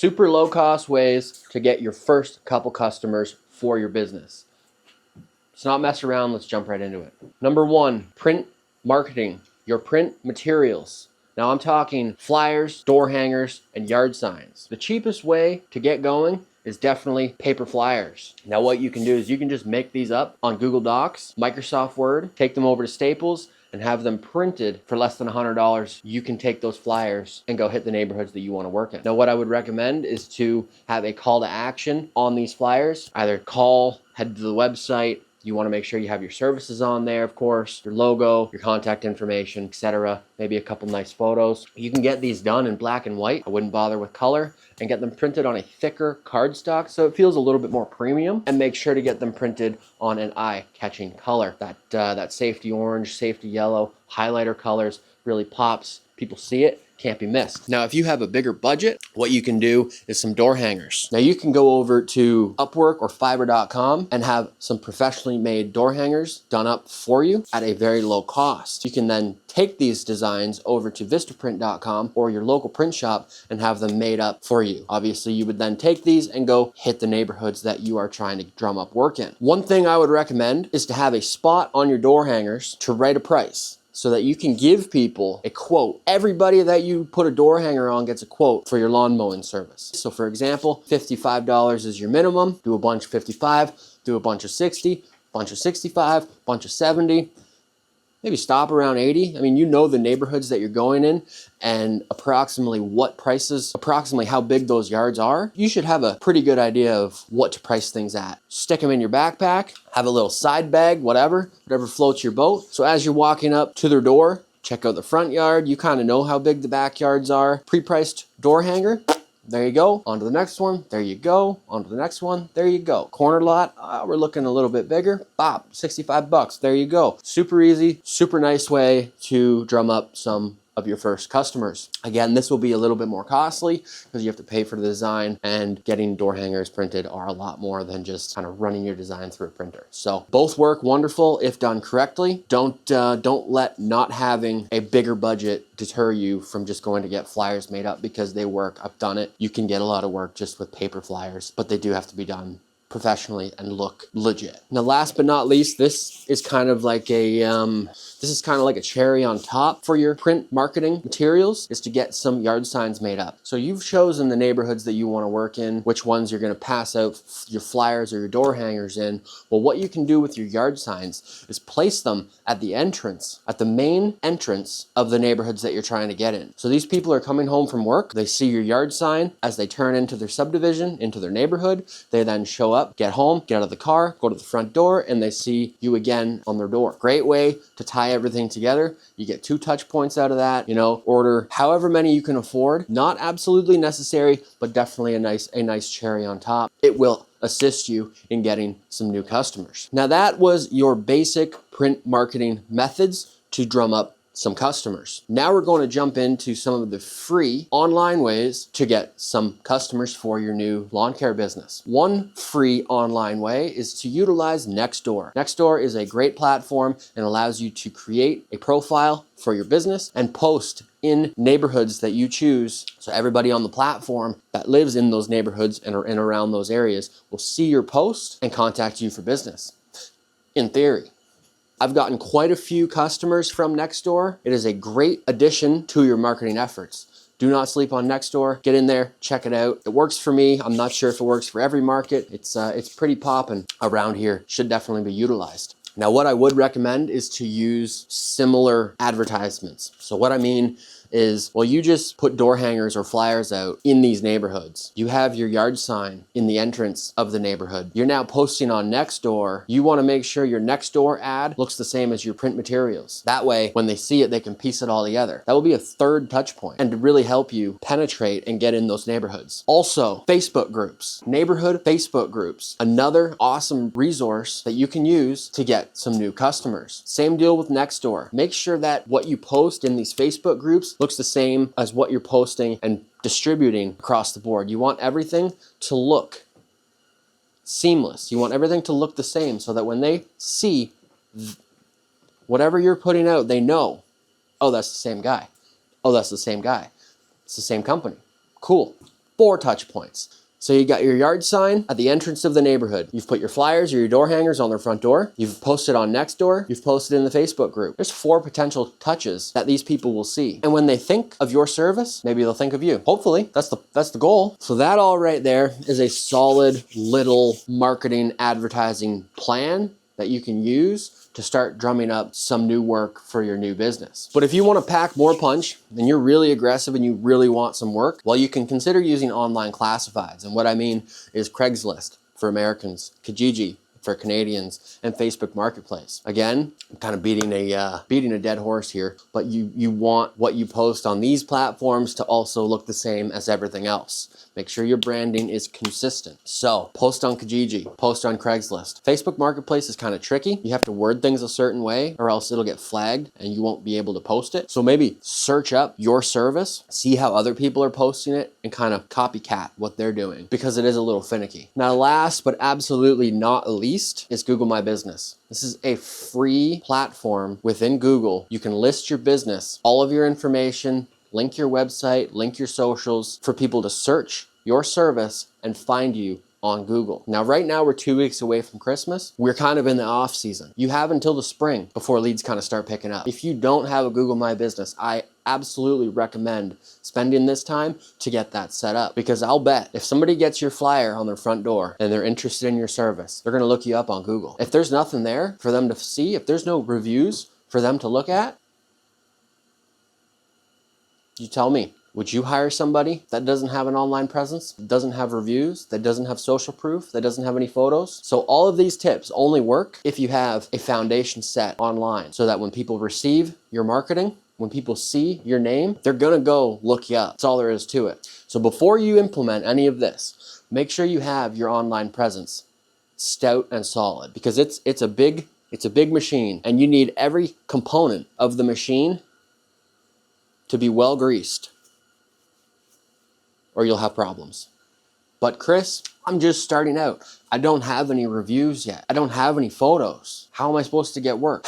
super low cost ways to get your first couple customers for your business. Let's not mess around, let's jump right into it. Number one, print marketing, your print materials. Now I'm talking flyers, door hangers, and yard signs. The cheapest way to get going is definitely paper flyers. Now what you can do is you can just make these up on Google Docs, Microsoft Word, take them over to Staples, and have them printed for less than $100. You can take those flyers and go hit the neighborhoods that you want to work in. Now what I would recommend is to have a call to action on these flyers. Either call, head to the website. You want to make sure you have your services on there, of course, your logo, your contact information, etc. Maybe a couple nice photos. You can get these done in black and white. I wouldn't bother with color, and get them printed on a thicker cardstock so it feels a little bit more premium, and make sure to get them printed on an eye-catching color. That safety orange, safety yellow, highlighter colors really pops. People see it, can't be missed. Now, if you have a bigger budget, what you can do is some door hangers. Now you can go over to Upwork or Fiverr.com and have some professionally made door hangers done up for you at a very low cost. You can then take these designs over to Vistaprint.com or your local print shop and have them made up for you. Obviously, you would then take these and go hit the neighborhoods that you are trying to drum up work in. One thing I would recommend is to have a spot on your door hangers to write a price, so that you can give people a quote. Everybody that you put a door hanger on gets a quote for your lawn mowing service. So for example, $55 is your minimum. Do a bunch of 55, do a bunch of 60, bunch of 65, bunch of 70. Maybe stop around 80. I mean, you know the neighborhoods that you're going in and approximately what prices, approximately how big those yards are. You should have a pretty good idea of what to price things at. Stick them in your backpack, have a little side bag, whatever floats your boat. So as you're walking up to their door, check out the front yard. You kind of know how big the backyards are. Pre-priced door hanger. There you go. On to the next one. There you go. On to the next one. There you go. Corner lot. We're looking a little bit bigger. Bop, $65. There you go. Super easy, super nice way to drum up some of your first customers. Again, this will be a little bit more costly because you have to pay for the design, and getting door hangers printed are a lot more than just kind of running your design through a printer. So both work wonderful if done correctly. Don't let not having a bigger budget deter you from just going to get flyers made up, because they work. I've done it. You can get a lot of work just with paper flyers, but they do have to be done professionally and look legit. Now, last but not least, this is kind of like a cherry on top for your print marketing materials, is to get some yard signs made up. So you've chosen the neighborhoods that you want to work in, which ones you're going to pass out your flyers or your door hangers in. Well, what you can do with your yard signs is place them at the entrance, at the main entrance of the neighborhoods that you're trying to get in. So these people are coming home from work, they see your yard sign as they turn into their subdivision, into their neighborhood. They then show up, get home, get out of the car, go to the front door, and they see you again on their door. Great way to tie everything together. You get 2 touch points out of that. You know, order however many you can afford. Not absolutely necessary, but definitely a nice cherry on top. It will assist you in getting some new customers. Now that was your basic print marketing methods to drum up some customers. Now we're going to jump into some of the free online ways to get some customers for your new lawn care business. One free online way is to utilize Nextdoor. Nextdoor is a great platform and allows you to create a profile for your business and post in neighborhoods that you choose. So everybody on the platform that lives in those neighborhoods and around those areas will see your post and contact you for business. In theory. I've gotten quite a few customers from Nextdoor. It is a great addition to your marketing efforts. Do not sleep on Nextdoor. Get in there, check it out. It works for me. I'm not sure if it works for every market. It's pretty poppin' around here. Should definitely be utilized. Now, what I would recommend is to use similar advertisements. So what I mean is, well, you just put door hangers or flyers out in these neighborhoods. You have your yard sign in the entrance of the neighborhood. You're now posting on Nextdoor. You want to make sure your Nextdoor ad looks the same as your print materials. That way, when they see it, they can piece it all together. That will be a third touch point and to really help you penetrate and get in those neighborhoods. Also, Facebook groups, neighborhood Facebook groups, another awesome resource that you can use to get some new customers. Same deal with Nextdoor. Make sure that what you post in these Facebook groups looks the same as what you're posting and distributing across the board. You want everything to look seamless. You want everything to look the same so that when they see whatever you're putting out, they know, oh, that's the same guy. Oh, that's the same guy. It's the same company. Cool. 4 touch points. So you got your yard sign at the entrance of the neighborhood. You've put your flyers or your door hangers on their front door. You've posted on Nextdoor. You've posted in the Facebook group. There's 4 potential touches that these people will see. And when they think of your service, maybe they'll think of you. Hopefully, that's the goal. So that all right there is a solid little marketing advertising plan that you can use to start drumming up some new work for your new business. But if you want to pack more punch and you're really aggressive and you really want some work, well, you can consider using online classifieds. And what I mean is Craigslist for Americans, Kijiji for Canadians, and Facebook Marketplace. Again, I'm kind of beating a dead horse here, but you want what you post on these platforms to also look the same as everything else. Make sure your branding is consistent. So post on Kijiji, post on Craigslist. Facebook Marketplace is kind of tricky. You have to word things a certain way or else it'll get flagged and you won't be able to post it. So maybe search up your service, see how other people are posting it, and kind of copycat what they're doing because it is a little finicky. Now, last but absolutely not least is Google My Business. This is a free platform within Google. You can list your business, all of your information, link your website, link your socials for people to search your service and find you on Google. Now, right now we're 2 weeks away from Christmas. We're kind of in the off season. You have until the spring before leads kind of start picking up. If you don't have a Google My Business, I absolutely recommend spending this time to get that set up, because I'll bet if somebody gets your flyer on their front door and they're interested in your service, they're going to look you up on Google. If there's nothing there for them to see, if there's no reviews for them to look at, you tell me, would you hire somebody that doesn't have an online presence, that doesn't have reviews, that doesn't have social proof, that doesn't have any photos? So all of these tips only work if you have a foundation set online, so that when people receive your marketing, when people see your name, they're gonna go look you up. That's all there is to it. So before you implement any of this, make sure you have your online presence stout and solid, because it's a big machine, and you need every component of the machine to be well greased, or you'll have problems. But Chris, I'm just starting out. I don't have any reviews yet. I don't have any photos. How am I supposed to get work?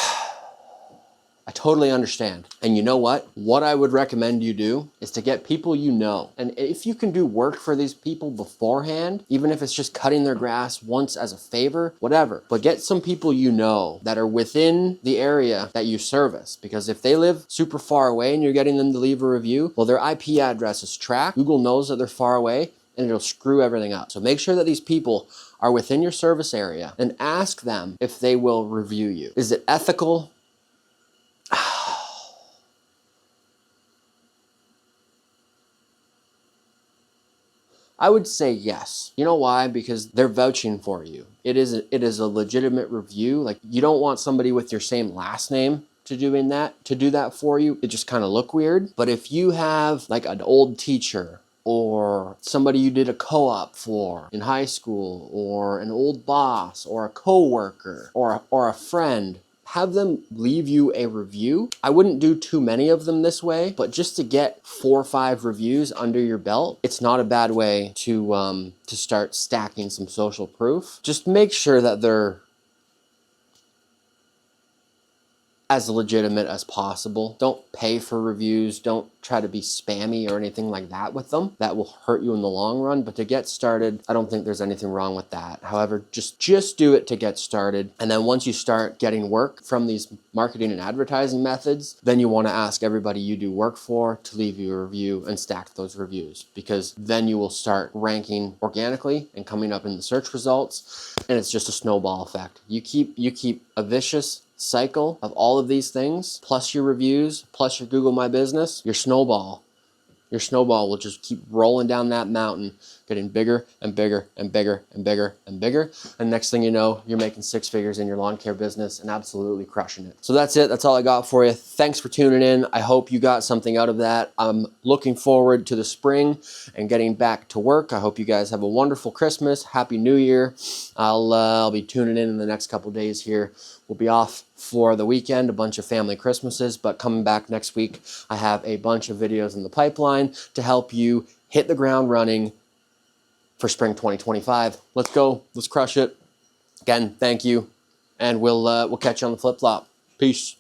I totally understand. And you know what? What I would recommend you do is to get people you know. And if you can do work for these people beforehand, even if it's just cutting their grass once as a favor, whatever, but get some people you know that are within the area that you service. Because if they live super far away and you're getting them to leave a review, well, their IP address is tracked. Google knows that they're far away and it'll screw everything up. So make sure that these people are within your service area and ask them if they will review you. Is it ethical? I would say yes. You know why? Because they're vouching for you. It is a legitimate review. Like, you don't want somebody with your same last name to do that for you. It just kind of look weird. But if you have like an old teacher or somebody you did a co-op for in high school, or an old boss or a coworker or a friend, have them leave you a review. I wouldn't do too many of them this way, but just to get 4 or 5 reviews under your belt, it's not a bad way to start stacking some social proof. Just make sure that they're as legitimate as possible. Don't pay for reviews. Don't try to be spammy or anything like that with them. That will hurt you in the long run. But to get started, I don't think there's anything wrong with that. However, just do it to get started. And then once you start getting work from these marketing and advertising methods, then you want to ask everybody you do work for to leave you a review and stack those reviews, because then you will start ranking organically and coming up in the search results. And it's just a snowball effect. You keep a vicious cycle of all of these things, plus your reviews, plus your Google My Business, your snowball will just keep rolling down that mountain, getting bigger and bigger and bigger and bigger and bigger. And next thing you know, you're making 6 figures in your lawn care business and absolutely crushing it. So that's it. That's all I got for you. Thanks for tuning in. I hope you got something out of that. I'm looking forward to the spring and getting back to work. I hope you guys have a wonderful Christmas. Happy New Year. I'll be tuning in the next couple days here. We'll be off for the weekend, a bunch of family Christmases, but coming back next week, I have a bunch of videos in the pipeline to help you hit the ground running for spring 2025. Let's go. Let's crush it. Again, thank you, and we'll catch you on the flip-flop. Peace.